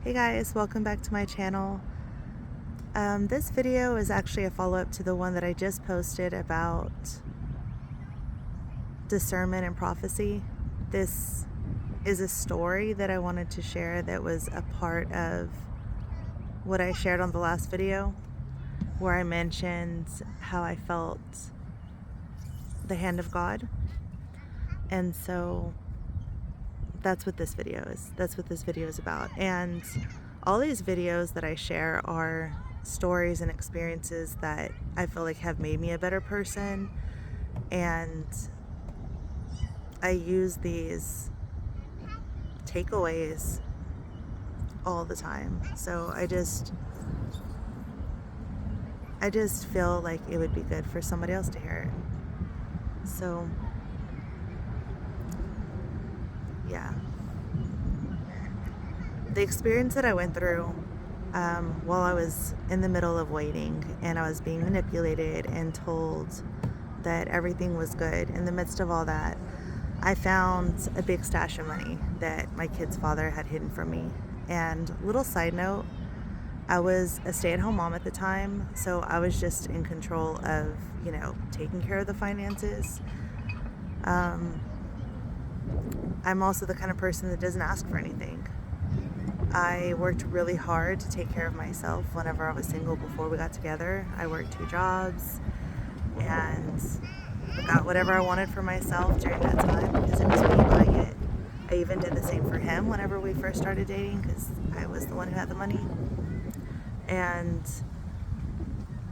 Hey guys, welcome back to my channel. This video is actually a follow-up to the one that I just posted about discernment and prophecy. This is a story that I wanted to share that was a part of what I shared on the last video, where I mentioned how I felt the hand of God. And so that's what this video is. That's what this video is about. And all these videos that I share are stories and experiences that I feel like have made me a better person. And I use these takeaways all the time. So I just feel like it would be good for somebody else to hear it. So yeah. The experience that I went through while I was in the middle of waiting, and I was being manipulated and told that everything was good. In the midst of all that, I found a big stash of money that my kid's father had hidden from me. And little side note, I was a stay-at-home mom at the time, so I was just in control of, taking care of the finances. I'm also the kind of person that doesn't ask for anything. I worked really hard to take care of myself whenever I was single before we got together. I worked 2 jobs and got whatever I wanted for myself during that time because it was me buying it. I even did the same for him whenever we first started dating because I was the one who had the money. And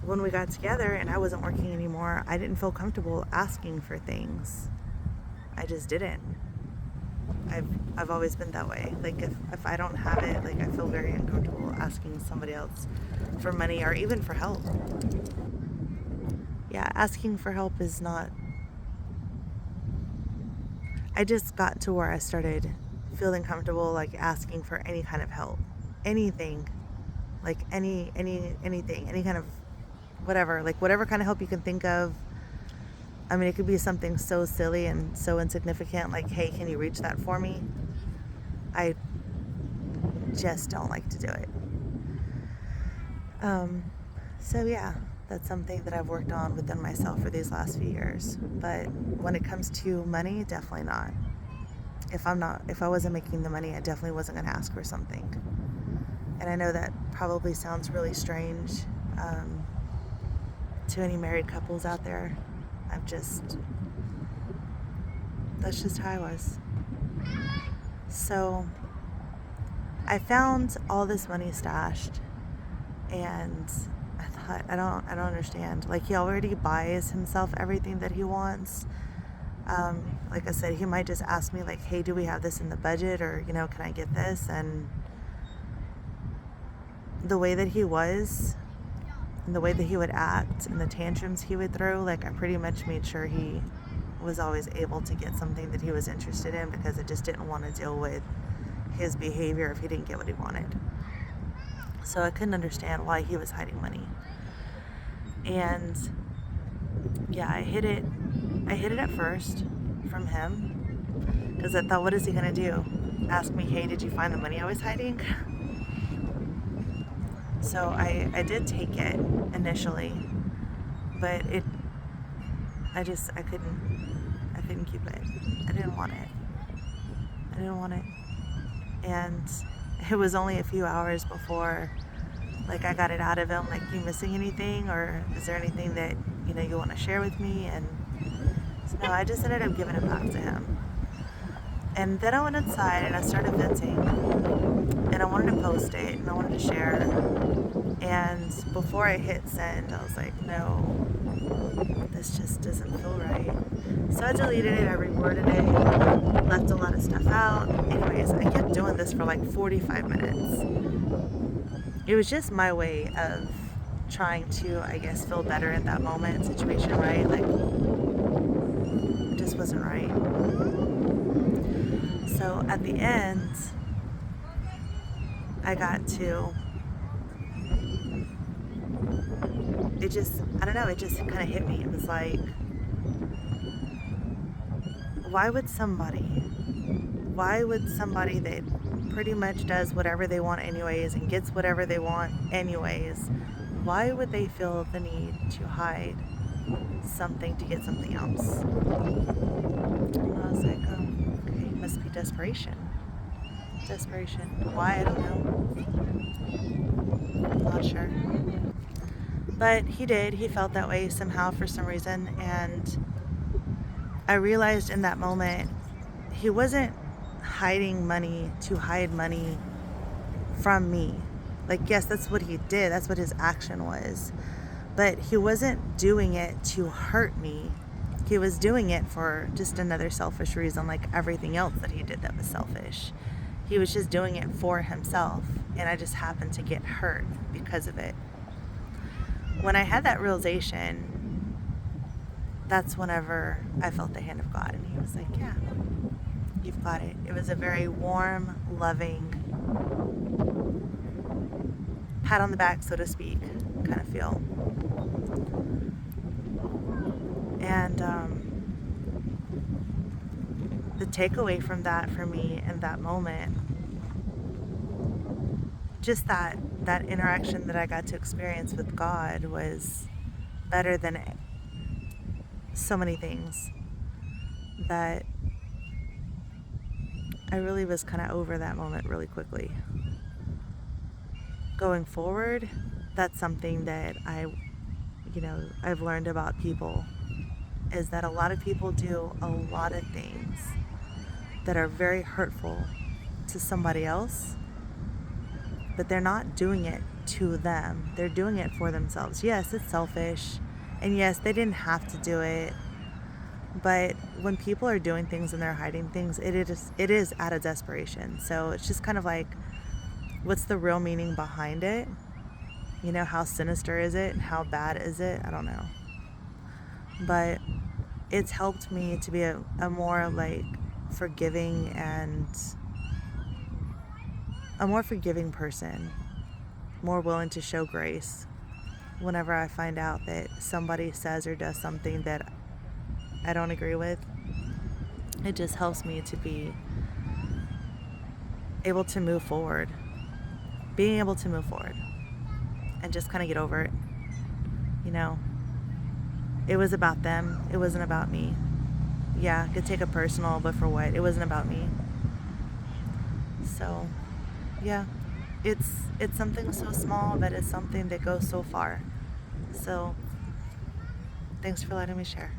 when we got together and I wasn't working anymore, I didn't feel comfortable asking for things. I just didn't. I've always been that way. Like if I don't have it, like I feel very uncomfortable asking somebody else for money or even for help. Yeah, asking for help is not... I just got to where I started feeling comfortable like asking for any kind of help. Anything. Like anything, any kind of whatever, like whatever kind of help you can think of. I mean, it could be something so silly and so insignificant, like, hey, can you reach that for me? I just don't like to do it. So yeah, that's something that I've worked on within myself for these last few years. But when it comes to money, definitely not. If I wasn't making the money, I definitely wasn't going to ask for something. And I know that probably sounds really strange to any married couples out there. That's just how I was. So I found all this money stashed, and I thought, I don't understand. Like, he already buys himself everything that he wants. Like I said, he might just ask me like, hey, do we have this in the budget, or, can I get this? And the way that he was, and the way that he would act, and the tantrums he would throw, like, I pretty much made sure he was always able to get something that he was interested in, because I just didn't want to deal with his behavior if he didn't get what he wanted. So I couldn't understand why he was hiding money. And yeah, I hid it at first from him, because I thought, what is he gonna do? Ask me, hey, did you find the money I was hiding? So I did take it initially, but I couldn't keep it. I didn't want it. And it was only a few hours before, like, I got it out of him, like, you missing anything, or is there anything that, you want to share with me? And so no, I just ended up giving it back to him. And then I went inside and I started venting, and I wanted to post it and I wanted to share. And before I hit send, I was like, no, this just doesn't feel right. So I deleted it, I reworded it, left a lot of stuff out. Anyways, I kept doing this for like 45 minutes. It was just my way of trying to, I guess, feel better in that moment situation, right? Like, it just wasn't right. So at the end, I got to... it just kind of hit me. It was like, why would somebody that pretty much does whatever they want anyways and gets whatever they want anyways, why would they feel the need to hide something to get something else? And I was like, oh, okay, must be desperation. Desperation. Why? I don't know. I'm not sure. But he did. He felt that way somehow for some reason. And I realized in that moment, he wasn't hiding money to hide money from me. Like, yes, that's what he did. That's what his action was. But he wasn't doing it to hurt me. He was doing it for just another selfish reason, like everything else that he did that was selfish. He was just doing it for himself. And I just happened to get hurt because of it. When I had that realization, that's whenever I felt the hand of God. And he was like, yeah, you've got it. It was a very warm, loving, pat on the back, so to speak, kind of feel. And the takeaway from that for me in that moment, just that interaction that I got to experience with God was better than so many things, that I really was kind of over that moment really quickly. Going forward, that's something that I've learned about people, is that a lot of people do a lot of things that are very hurtful to somebody else, but they're not doing it to them. They're doing it for themselves. Yes, it's selfish, and yes, they didn't have to do it. But when people are doing things and they're hiding things, it is out of desperation. So it's just kind of like, what's the real meaning behind it? How sinister is it? How bad is it? I don't know. But it's helped me to be a more forgiving and a more forgiving person, more willing to show grace whenever I find out that somebody says or does something that I don't agree with. It just helps me to be able to move forward, being able to move forward and just kind of get over it. It was about them. It wasn't about me. Yeah, I could take it personal, but for what? It wasn't about me. So, yeah, it's something so small, but it's something that goes so far. So, thanks for letting me share.